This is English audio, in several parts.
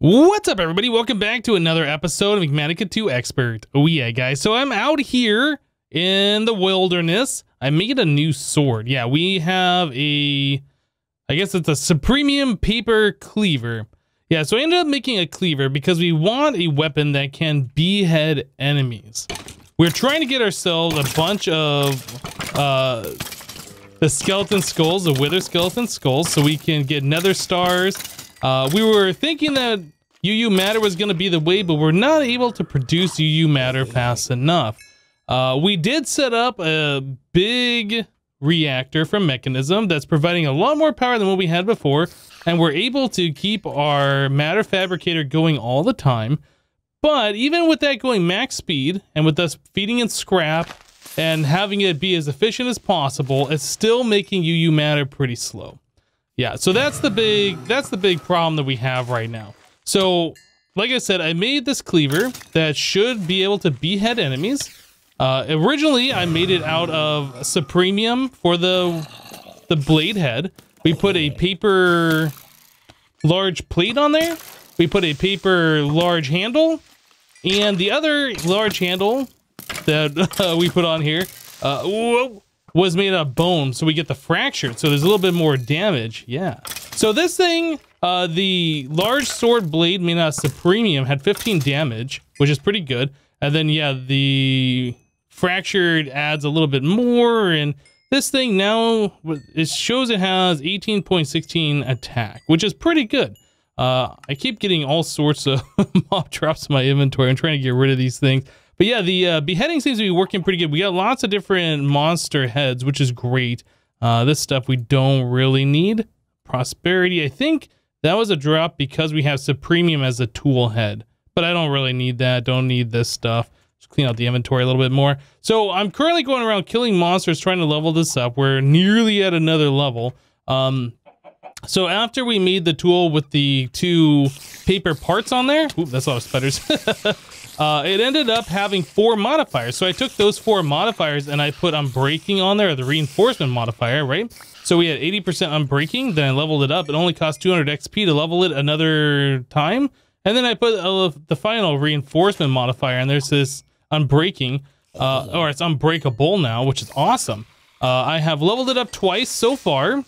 What's up, everybody? Welcome back to another episode of Enigmatica 2 Expert. Oh yeah, guys. So I'm out here in the wilderness. I made a new sword. Yeah, we have I guess it's a Supremium paper cleaver. Yeah, so I ended up making a cleaver because we want a weapon that can behead enemies. We're trying to get ourselves a bunch of the skeleton skulls, the wither skeleton skulls, so we can get nether stars. We were thinking that UU matter was going to be the way, but we're not able to produce UU matter fast enough. We did set up a big reactor from Mechanism that's providing a lot more power than what we had before, and we're able to keep our matter fabricator going all the time. But even with that going max speed, and with us feeding in scrap and having it be as efficient as possible, it's still making UU matter pretty slow. Yeah, so that's the big problem that we have right now. So, like I said, I made this cleaver that should be able to behead enemies. Originally, I made it out of Supremium for the blade head. We put a paper large plate on there. We put a paper large handle, and the other large handle that we put on here was made out of bone, so we get the fractured, so there's a little bit more damage. Yeah. So this thing, the large sword blade made out of Supremium had 15 damage, which is pretty good. And then, yeah, the fractured adds a little bit more, and this thing now, it shows it has 18.16 attack, which is pretty good. I keep getting all sorts of mob drops in my inventory. I'm trying to get rid of these things. But yeah, the beheading seems to be working pretty good. We got lots of different monster heads, which is great. This stuff we don't really need. Prosperity, I think that was a drop because we have Supremium as a tool head. But I don't really need that. Don't need this stuff. Just clean out the inventory a little bit more. So I'm currently going around killing monsters, trying to level this up. We're nearly at another level. So after we made the tool with the 2 paper parts on there, ooh, that's a lot of spiders. It ended up having 4 modifiers. So I took those 4 modifiers and I put Unbreaking on there, the reinforcement modifier, right? So we had 80% Unbreaking, then I leveled it up. It only cost 200 XP to level it another time. And then I put the final reinforcement modifier, and there's this Unbreaking, or it's Unbreakable now, which is awesome. I have leveled it up twice so far,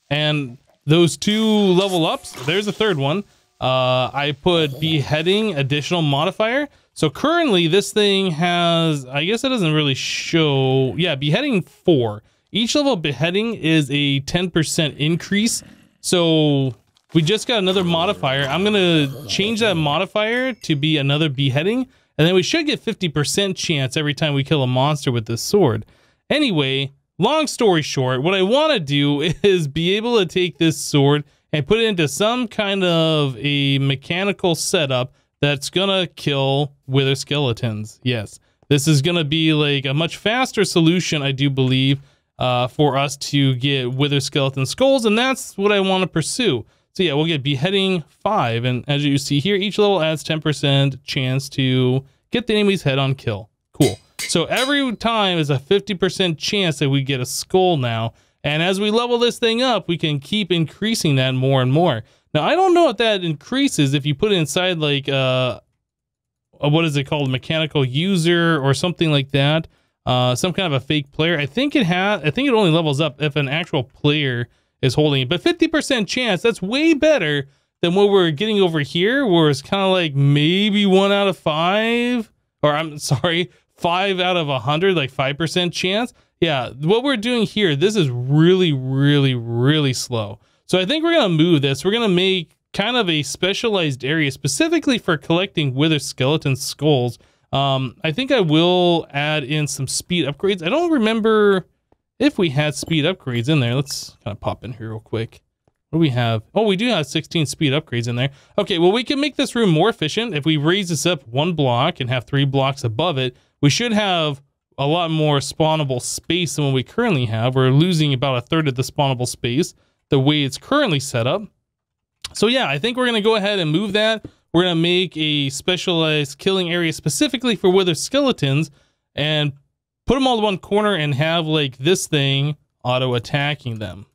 and those 2 level ups, there's a third one. I put Beheading additional modifier. So currently this thing has, I guess it doesn't really show, yeah, Beheading 4. Each level of Beheading is a 10% increase. So we just got another modifier. I'm gonna change that modifier to be another Beheading, and then we should get 50% chance every time we kill a monster with this sword. Anyway, long story short, what I want to do is be able to take this sword and put it into some kind of a mechanical setup that's gonna kill wither skeletons. Yes, this is gonna be like a much faster solution, I do believe, for us to get wither skeleton skulls, and that's what I want to pursue. So yeah, we'll get Beheading 5, and as you see here, each level adds 10% chance to get the enemy's head on kill. Cool. So every time is a 50% chance that we get a skull now, and as we level this thing up, we can keep increasing that more and more. Now, I don't know if that increases if you put it inside like what is it called, mechanical user or something like that. Some kind of a fake player. I think it only levels up if an actual player is holding it. But 50% chance, that's way better than what we're getting over here, where it's kind of like maybe 1 out of 5, or I'm sorry, 5 out of 100, like 5% chance. Yeah, what we're doing here, this is really, really, really slow. So I think we're gonna move this. We're gonna make kind of a specialized area specifically for collecting wither skeleton skulls. I think I will add in some speed upgrades. I don't remember if we had speed upgrades in there. Let's kind of pop in here real quick. What do we have? Oh, we do have 16 speed upgrades in there. Okay, well, we can make this room more efficient. If we raise this up 1 block and have 3 blocks above it, we should have a lot more spawnable space than what we currently have. We're losing about 1/3 of the spawnable space the way it's currently set up. So yeah, I think we're going to go ahead and move that. We're going to make a specialized killing area specifically for wither skeletons and put them all in one corner and have like this thing auto attacking them.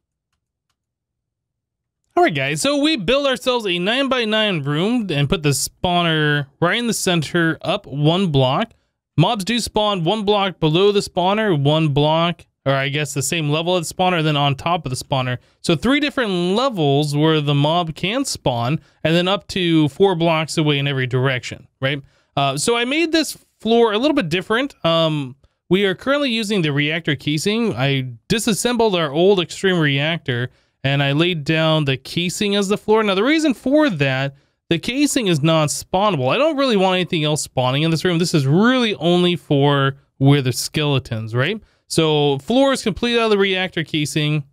All right, guys, so we built ourselves a 9x9 room and put the spawner right in the center, up 1 block. Mobs do spawn 1 block below the spawner, 1 block, or I guess the same level of the spawner, then on top of the spawner. So 3 different levels where the mob can spawn, and then up to 4 blocks away in every direction, right? So I made this floor a little bit different. We are currently using the reactor casing. I disassembled our old extreme reactor, and I laid down the casing as the floor. Now, the reason for that, the casing is non-spawnable. I don't really want anything else spawning in this room. This is really only for wither skeletons, right? So floor is completely out of the reactor casing.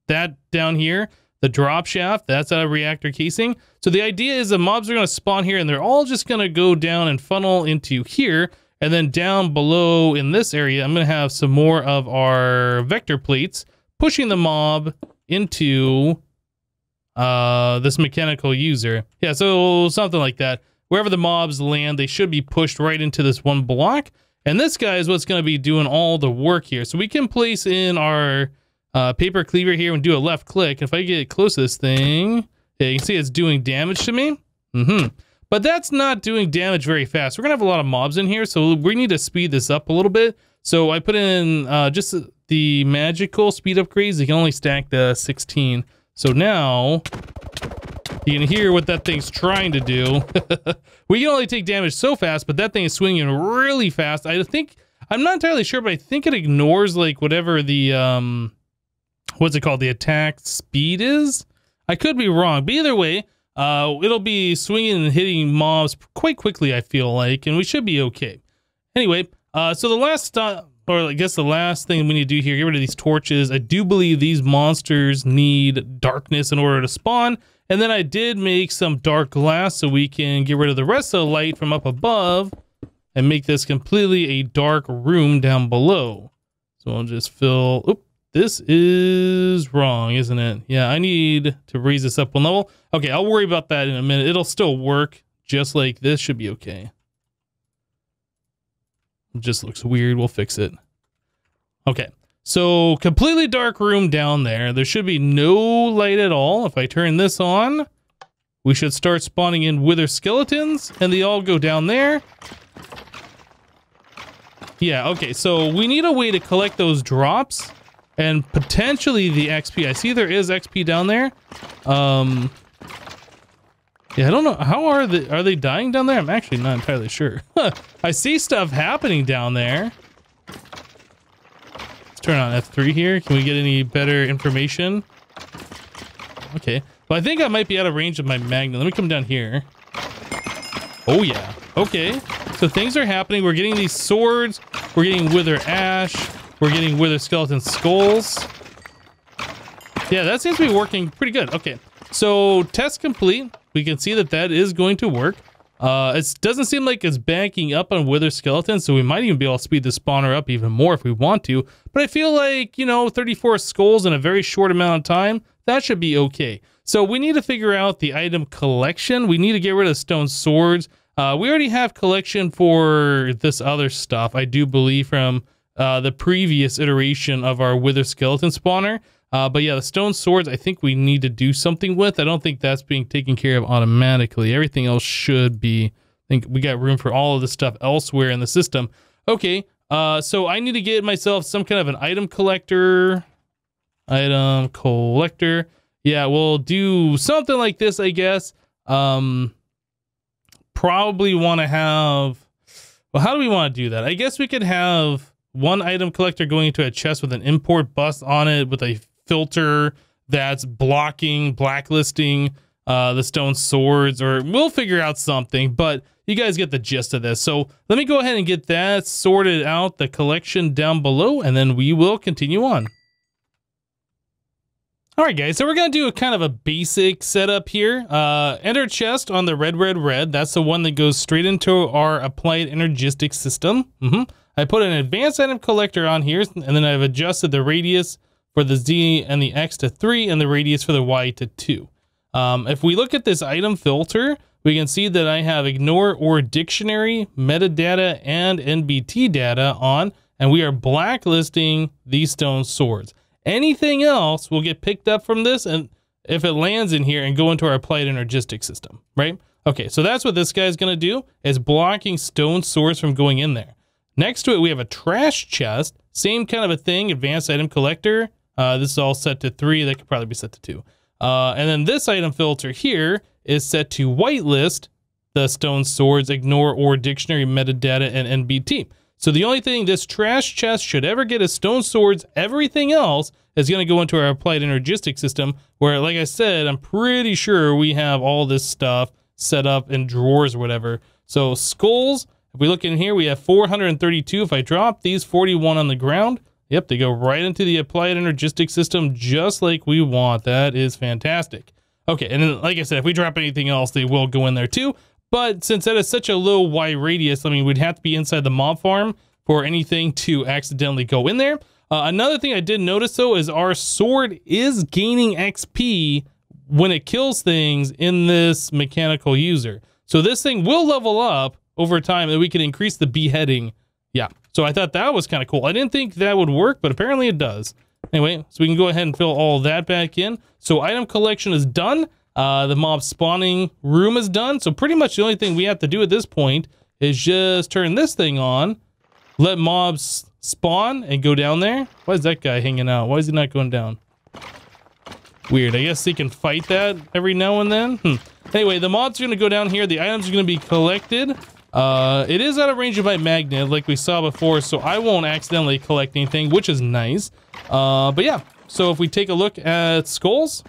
That down here, the drop shaft, that's out of reactor casing. So the idea is the mobs are going to spawn here, and they're all just going to go down and funnel into here. And then down below in this area, I'm going to have some more of our vector plates pushing the mob into this mechanical user. Yeah, so something like that. Wherever the mobs land, they should be pushed right into this 1 block. And this guy is what's going to be doing all the work here. So we can place in our paper cleaver here and do a left click. If I get close to this thing, yeah, you can see it's doing damage to me. But that's not doing damage very fast. We're going to have a lot of mobs in here, so we need to speed this up a little bit. So I put in just the magical speed upgrades. You can only stack the 16. So now you can hear what that thing's trying to do. We can only take damage so fast, but that thing is swinging really fast. I think, I'm not entirely sure, but I think it ignores like whatever the, what's it called? The attack speed is? I could be wrong, but either way, it'll be swinging and hitting mobs quite quickly, I feel like, and we should be okay. Anyway, so the last, or I guess the last thing we need to do here, get rid of these torches. I do believe these monsters need darkness in order to spawn. And then I did make some dark glass so we can get rid of the rest of the light from up above and make this completely a dark room down below. So I'll just fill, oop, this is wrong, isn't it? Yeah, I need to raise this up 1 level. Okay, I'll worry about that in a minute. It'll still work just like this, should be okay. It just looks weird. We'll fix it. Okay, so completely dark room down there. There should be no light at all. If I turn this on, we should start spawning in wither skeletons, and they all go down there. Yeah, okay, so we need a way to collect those drops and potentially the XP. I see there is XP down there. Yeah, I don't know. How are they dying down there? I'm actually not entirely sure. I see stuff happening down there. Let's turn on F3 here. Can we get any better information? Okay. Well, I think I might be out of range of my magnet. Let me come down here. Oh, yeah. Okay. So things are happening. We're getting these swords. We're getting wither ash. We're getting wither skeleton skulls. Yeah, that seems to be working pretty good. Okay. So test complete. We can see that that is going to work. It doesn't seem like it's banking up on wither skeletons, so we might even be able to speed the spawner up even more if we want to. But I feel like, you know, 34 skulls in a very short amount of time, that should be okay. So we need to figure out the item collection. We need to get rid of stone swords. We already have collection for this other stuff, I do believe, from the previous iteration of our wither skeleton spawner. But yeah, the stone swords, I think we need to do something with. I don't think that's being taken care of automatically. Everything else should be. I think we got room for all of this stuff elsewhere in the system. Okay, so I need to get myself some kind of an item collector. Item collector. Yeah, we'll do something like this, I guess. Probably want to have... Well, how do we want to do that? I guess we could have one item collector going into a chest with an import bus on it with a filter that's blacklisting the stone swords, or we'll figure out something, but you guys get the gist of this. So let me go ahead and get that sorted out, the collection down below, and then we will continue on. All right, guys, so we're going to do a kind of a basic setup here. Enter chest on the red. That's the one that goes straight into our applied energistic system. I put an advanced item collector on here, and then I've adjusted the radius for the Z and the X to 3 and the radius for the Y to 2. If we look at this item filter, we can see that I have ignore or dictionary, metadata, and NBT data on, and we are blacklisting these stone swords. Anything else will get picked up from this, and if it lands in here and go into our applied energistic system, right? Okay, so that's what this guy's gonna do, is blocking stone swords from going in there. Next to it, we have a trash chest, same kind of a thing, advanced item collector. This is all set to 3, that could probably be set to 2. And then this item filter here is set to whitelist the stone swords, ignore or dictionary metadata and NBT. So the only thing this trash chest should ever get is stone swords. Everything else is going to go into our applied energistic system, where, like I said, I'm pretty sure we have all this stuff set up in drawers or whatever. So skulls, if we look in here, we have 432. If I drop these 41 on the ground, yep, they go right into the applied energistic system just like we want. That is fantastic. Okay, and then, like I said, if we drop anything else, they will go in there too. But since that is such a low Y radius, I mean, we'd have to be inside the mob farm for anything to accidentally go in there. Another thing I did notice, though, is our sword is gaining XP when it kills things in this mechanical user. So this thing will level up over time, and we can increase the beheading. Yeah, so I thought that was kind of cool. I didn't think that would work, but apparently it does. Anyway, so we can go ahead and fill all that back in. So item collection is done. The mob spawning room is done. So pretty much the only thing we have to do at this point is just turn this thing on, let mobs spawn and go down there. Why is that guy hanging out? Why is he not going down? Weird. I guess he can fight that every now and then. Anyway, the mobs are going to go down here. The items are going to be collected. It is out of range of my magnet like we saw before, so I won't accidentally collect anything, which is nice. But yeah, so if we take a look at skulls,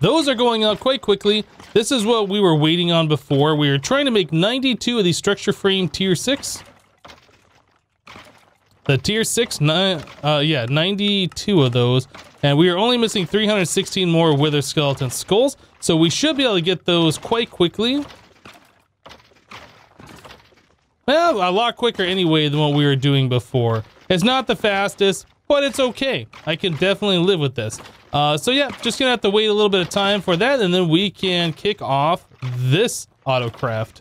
those are going up quite quickly. This is what we were waiting on before. We were trying to make 92 of these structure frame tier 6. The tier 6, yeah, 92 of those. And we are only missing 316 more wither skeleton skulls. So we should be able to get those quite quickly. Well, a lot quicker anyway than what we were doing before. It's not the fastest, but it's okay. I can definitely live with this. So yeah, just gonna have to wait a little bit of time for that, and then we can kick off this autocraft.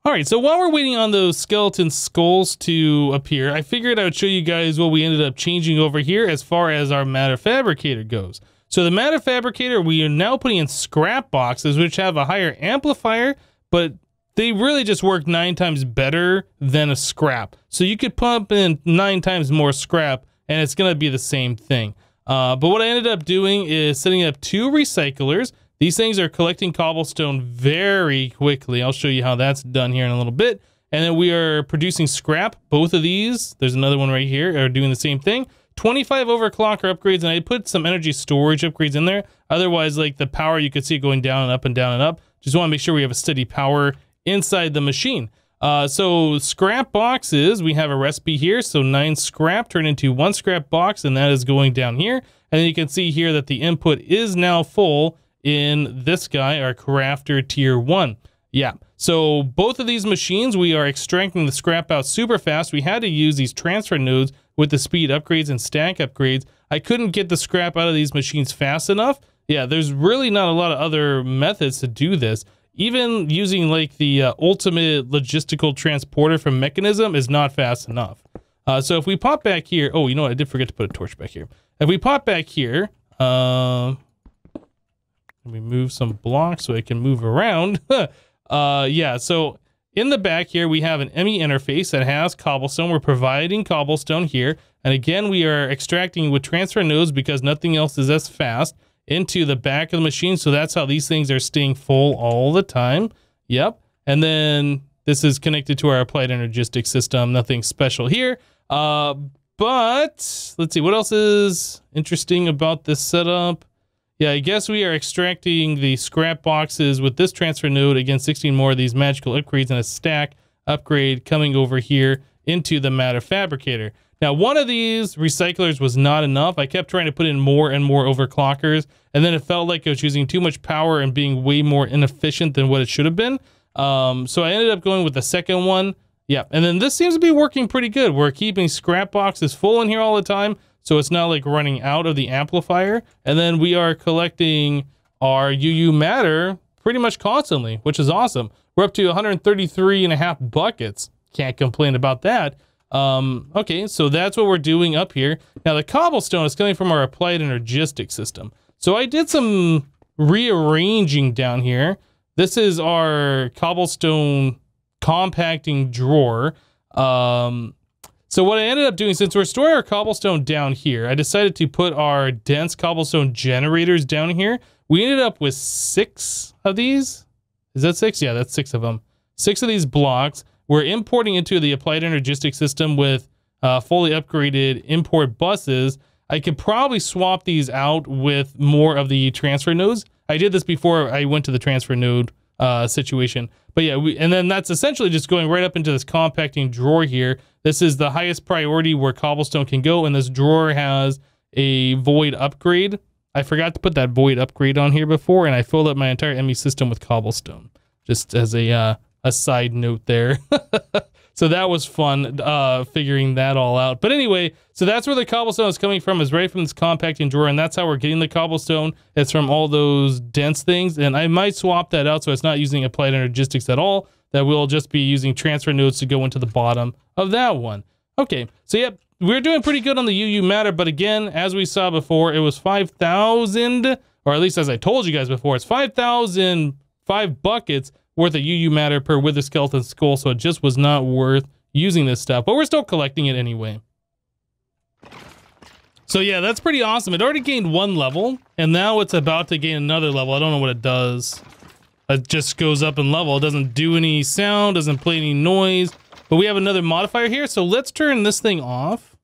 All right, so while we're waiting on those skeleton skulls to appear, I figured I would show you guys what we ended up changing over here as far as our matter fabricator goes. So the matter fabricator, we are now putting in scrap boxes, which have a higher amplifier, but they really just work 9 times better than a scrap. So you could pump in 9 times more scrap, and it's gonna be the same thing. But what I ended up doing is setting up 2 recyclers. These things are collecting cobblestone very quickly. I'll show you how that's done here in a little bit. And then we are producing scrap. Both of these, there's another one right here, are doing the same thing. 25 overclocker upgrades, and I put some energy storage upgrades in there. Otherwise, like the power, you could see it going down and up and down and up. Just want to make sure we have a steady power inside the machine. So scrap boxes, we have a recipe here. So 9 scrap turn into 1 scrap box, and that is going down here. And then you can see here that the input is now full in this guy, our crafter tier 1. Yeah, so both of these machines, we are extracting the scrap out super fast. We had to use these transfer nodes with the speed upgrades and stack upgrades. I couldn't get the scrap out of these machines fast enough. Yeah, there's really not a lot of other methods to do this. Even using like the ultimate logistical transporter from Mechanism is not fast enough. So if we pop back here, oh, you know what? I did forget to put a torch back here. If we pop back here, we move some blocks so it can move around. Yeah, so in the back here, we have an ME interface that has cobblestone. We're providing cobblestone here. And again, we are extracting with transfer nodes because nothing else is as fast into the back of the machine. So that's how these things are staying full all the time. Yep. And then this is connected to our applied energistic system. Nothing special here. But let's see, what else is interesting about this setup? Yeah, I guess we are extracting the scrap boxes with this transfer node. Again, 16 more of these magical upgrades and a stack upgrade coming over here into the matter fabricator. Now, one of these recyclers was not enough. I kept trying to put in more and more overclockers, and then it felt like I was using too much power and being way more inefficient than what it should have been. So I ended up going with the second one. Yeah, and then this seems to be working pretty good. We're keeping scrap boxes full in here all the time, so it's not like running out of the amplifier. And then we are collecting our UU matter pretty much constantly, which is awesome. We're up to 133.5 buckets. Can't complain about that. Okay, so that's what we're doing up here. Now the cobblestone is coming from our applied energistics system. So I did some rearranging down here. This is our cobblestone compacting drawer. So what I ended up doing, since we're storing our cobblestone down here, I decided to put our dense cobblestone generators down here. We ended up with 6 of these. Is that 6? Yeah, that's 6 of them. 6 of these blocks. We're importing into the applied energistics system with fully upgraded import buses. I could probably swap these out with more of the transfer nodes. I did this before I went to the transfer node situation. But yeah, and then that's essentially just going right up into this compacting drawer here. This is the highest priority where cobblestone can go, and this drawer has a void upgrade. I forgot to put that void upgrade on here before, and I filled up my entire ME system with cobblestone. Just as a side note there. So that was fun figuring that all out. But anyway, so that's where the cobblestone is coming from, is right from this compacting drawer, and that's how we're getting the cobblestone. It's from all those dense things, and I might swap that out so it's not using applied energistics at all. That will just be using transfer nodes to go into the bottom of that one. Okay, so yep, we're doing pretty good on the UU matter, but again, as we saw before, it was 5,000, or at least as I told you guys before, it's 5,005 buckets worth of UU matter per wither skeleton skull, so it just was not worth using this stuff, but we're still collecting it anyway. So yeah, that's pretty awesome. It already gained 1 level, and now it's about to gain another level. I don't know what it does. It just goes up in level. It doesn't do any sound, doesn't play any noise, but we have another modifier here, so let's turn this thing off.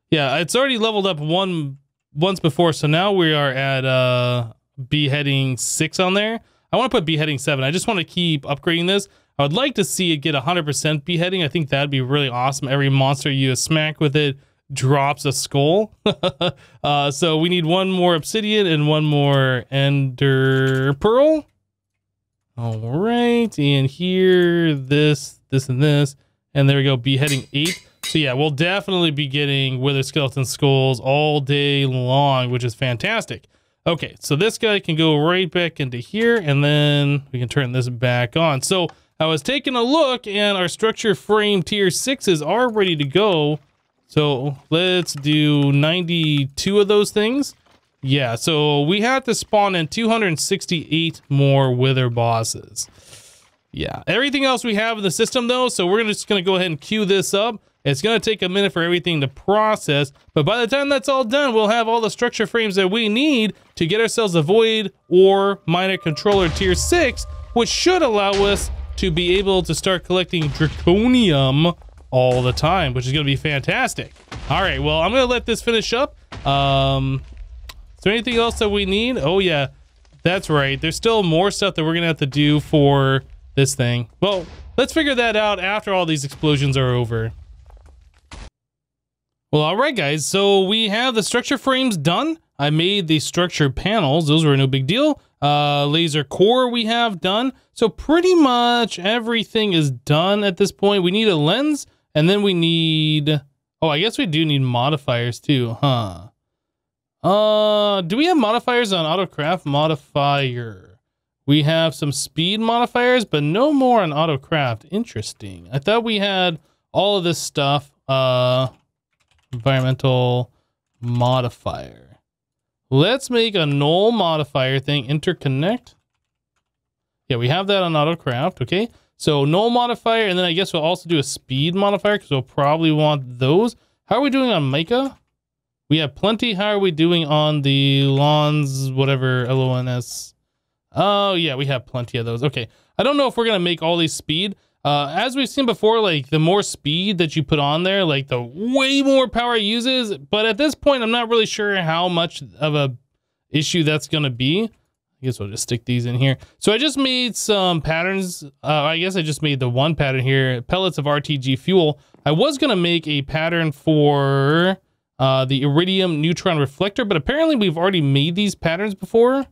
Yeah, it's already leveled up once before, so now we are at beheading 6 on there. I want to put beheading 7. I just want to keep upgrading this. I would like to see it get 100% beheading. I think that'd be really awesome. Every monster you smack with it drops a skull. So we need 1 more obsidian and 1 more ender pearl. All right, and here, this, and this, and there we go, beheading 8. So yeah, we'll definitely be getting wither skeleton skulls all day long, which is fantastic. Okay, so this guy can go right back into here, and then we can turn this back on. So I was taking a look, and our structure frame tier 6s are ready to go. So let's do 92 of those things. Yeah, so we have to spawn in 268 more wither bosses. Yeah, everything else we have in the system though, so we're just gonna go ahead and queue this up. It's gonna take a minute for everything to process, but by the time that's all done, we'll have all the structure frames that we need to get ourselves a void or miner controller tier 6, which should allow us to be able to start collecting draconium all the time, which is gonna be fantastic. All right, well, I'm gonna let this finish up. Is there anything else that we need? Oh yeah, that's right. There's still more stuff that we're gonna have to do for this thing. Well, let's figure that out after all these explosions are over. Well, all right, guys. So we have the structure frames done. I made the structure panels. Those were no big deal. Laser core we have done. So pretty much everything is done at this point. We need a lens, and then we need... Oh, I guess we do need modifiers too, huh? Do we have modifiers on AutoCraft? Modifier. We have some speed modifiers, but no more on AutoCraft. Interesting. I thought we had all of this stuff. Environmental modifier. Let's make a null modifier thing. Interconnect. Yeah, we have that on AutoCraft. Okay. So null modifier, and then I guess we'll also do a speed modifier because we'll probably want those. How are we doing on Mica? We have plenty. How are we doing on the lawns, whatever, LONS? Oh, yeah, we have plenty of those. Okay. I don't know if we're going to make all these speed. As we've seen before, like, the more speed that you put on there, like, the way more power it uses. But at this point, I'm not really sure how much of a issue that's going to be. I guess we'll just stick these in here. So I just made some patterns. I guess I just made the one pattern here, pellets of RTG fuel. I was going to make a pattern for... the iridium neutron reflector, but apparently we've already made these patterns before.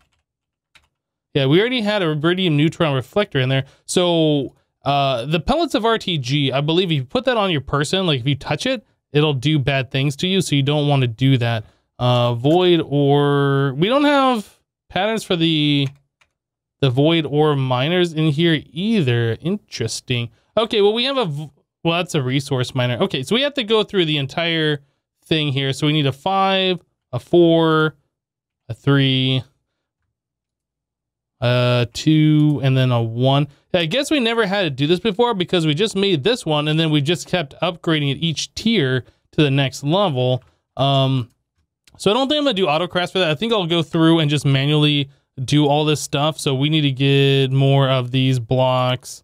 Yeah, we already had a iridium neutron reflector in there. So the pellets of RTG, I believe if you put that on your person, like if you touch it, it'll do bad things to you. So you don't want to do that. Void or we don't have patterns for the void or miners in here either. Interesting. Okay, well we have Well, that's a resource miner. Okay, so we have to go through the entire thing here. So we need a 5, a 4, a 3, a 2, and then a 1. I guess we never had to do this before because we just made this one and then we just kept upgrading it each tier to the next level. So I don't think I'm gonna do autocrafts for that. I think I'll go through and just manually do all this stuff. So we need to get more of these blocks.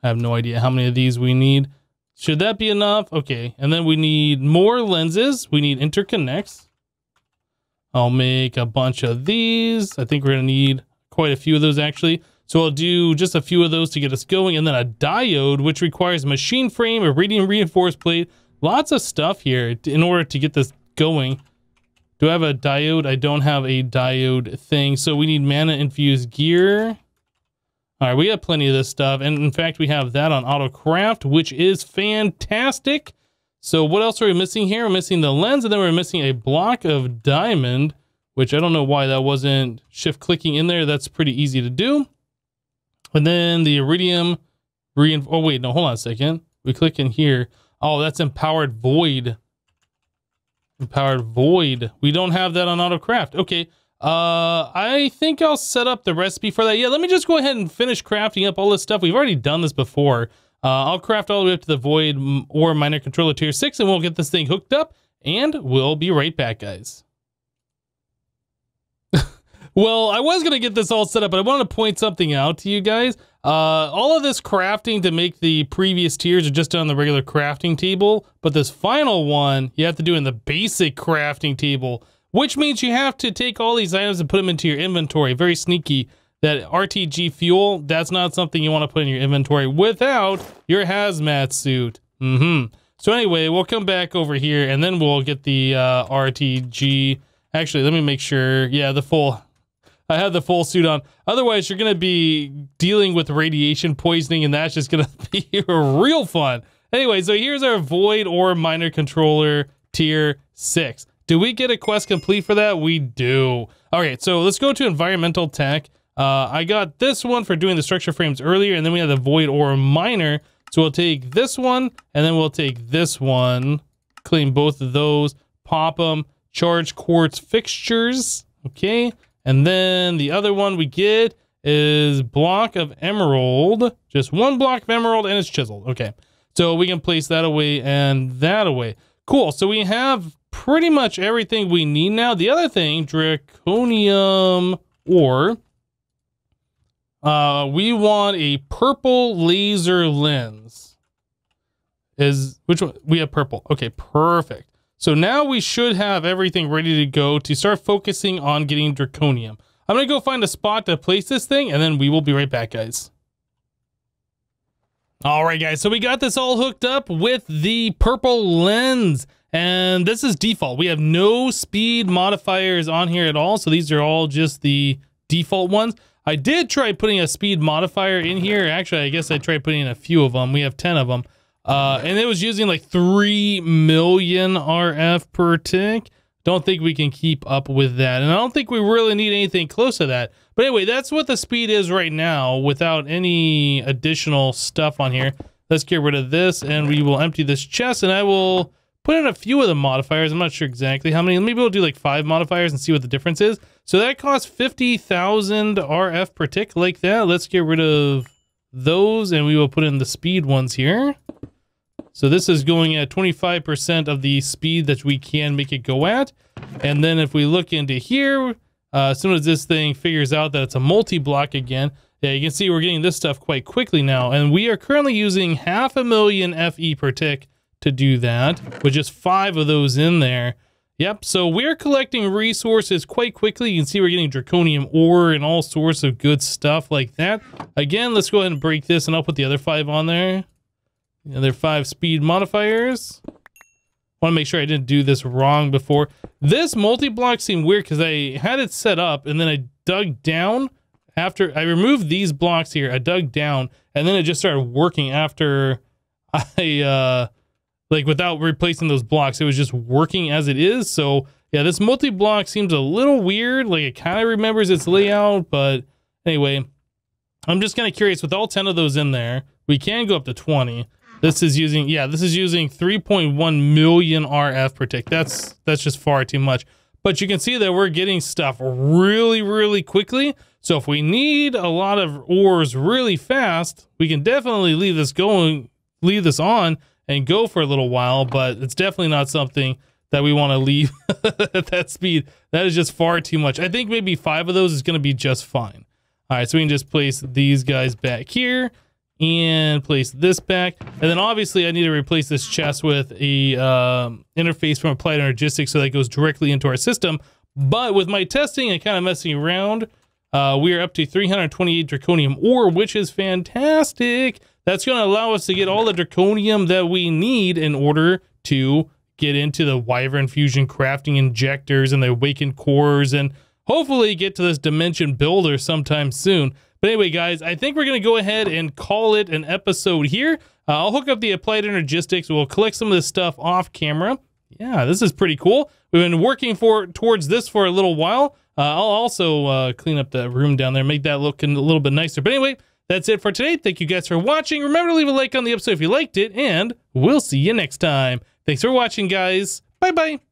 I have no idea how many of these we need. Should that be enough? Okay, and then we need more lenses. We need interconnects. I'll make a bunch of these. I think we're gonna need quite a few of those actually. So I'll do just a few of those to get us going, and then a diode, which requires a machine frame, iridium reinforced plate, lots of stuff here in order to get this going. Do I have a diode? I don't have a diode thing. So we need mana infused gear. All right, we have plenty of this stuff. And in fact, we have that on autocraft, which is fantastic. So what else are we missing here? We're missing the lens, and then we're missing a block of diamond, which I don't know why that wasn't shift clicking in there. That's pretty easy to do. And then the iridium, oh wait, no, hold on a second. We click in here. Oh, that's empowered void. Empowered void. We don't have that on autocraft. Okay. I think I'll set up the recipe for that. Yeah, let me just go ahead and finish crafting up all this stuff. We've already done this before. I'll craft all the way up to the void ore miner controller tier 6, and we'll get this thing hooked up, and we'll be right back, guys. Well, I was going to get this all set up, but I want to point something out to you guys. All of this crafting to make the previous tiers are just done on the regular crafting table, but this final one, you have to do in the basic crafting table, which means you have to take all these items and put them into your inventory. Very sneaky. That RTG fuel, that's not something you want to put in your inventory without your hazmat suit. So anyway, we'll come back over here, and then we'll get the RTG. Actually, let me make sure. Yeah, I have the full suit on. Otherwise, you're going to be dealing with radiation poisoning, and that's just going to be real fun. Anyway, so here's our void ore miner controller tier 6. Do we get a quest complete for that? We do. All right, so let's go to environmental tech. I got this one for doing the structure frames earlier, and then we have the void ore miner. So we'll take this one, and then we'll take this one, claim both of those, pop them, charge quartz fixtures, okay? And then the other one we get is block of emerald. Just one block of emerald, and it's chiseled. Okay, so we can place that away and that away. Cool, so we have pretty much everything we need now. The other thing, draconium ore. We want a purple laser lens. Which one? We have purple. Okay, perfect. So now we should have everything ready to go to start focusing on getting draconium. I'm going to go find a spot to place this thing, and then we will be right back, guys. All right, guys. So we got this all hooked up with the purple lens, and this is default. We have no speed modifiers on here at all. So these are all just the default ones. I did try putting a speed modifier in here. Actually, I guess I tried putting in a few of them. We have 10 of them. And it was using like 3 million RF per tick. Don't think we can keep up with that. And I don't think we really need anything close to that. But anyway, that's what the speed is right now without any additional stuff on here. Let's get rid of this, and we will empty this chest, and I will put in a few of the modifiers. I'm not sure exactly how many. Maybe we'll do like 5 modifiers and see what the difference is. So that costs 50,000 RF per tick like that. Let's get rid of those, and we will put in the speed ones here. So this is going at 25% of the speed that we can make it go at. And then if we look into here, as soon as this thing figures out that it's a multi-block again, yeah, you can see we're getting this stuff quite quickly now. And we are currently using 500,000 FE per tick to do that, with just 5 of those in there. Yep, so we're collecting resources quite quickly. You can see we're getting draconium ore and all sorts of good stuff like that. Again, let's go ahead and break this, and I'll put the other 5 on there. The other 5 speed modifiers. Want to make sure I didn't do this wrong before. This multi-block seemed weird because I had it set up, and then I dug down. After I removed these blocks here, I dug down, and then it just started working after I... like without replacing those blocks, it was just working as it is. So yeah, this multi-block seems a little weird. Like it kind of remembers its layout, but anyway, I'm just kind of curious with all 10 of those in there, we can go up to 20. This is using, yeah, this is using 3.1 million RF per tick. That's just far too much. But you can see that we're getting stuff really, really quickly. So if we need a lot of ores really fast, we can definitely leave this on and go for a little while, but it's definitely not something that we want to leave at that speed. That is just far too much. I think maybe 5 of those is going to be just fine. All right, so we can just place these guys back here and place this back. And then obviously I need to replace this chest with a interface from Applied Energistics so that goes directly into our system. But with my testing and kind of messing around, we are up to 328 draconium ore, which is fantastic. That's going to allow us to get all the draconium that we need in order to get into the Wyvern Fusion crafting injectors and the awakened cores, and hopefully get to this dimension builder sometime soon. But anyway, guys, I think we're going to go ahead and call it an episode here. I'll hook up the Applied Energistics. We'll collect some of this stuff off camera. Yeah, this is pretty cool. We've been working towards this for a little while. I'll also clean up the room down there, make that look a little bit nicer. But anyway, that's it for today. Thank you guys for watching. Remember to leave a like on the episode if you liked it, and we'll see you next time. Thanks for watching, guys. Bye-bye.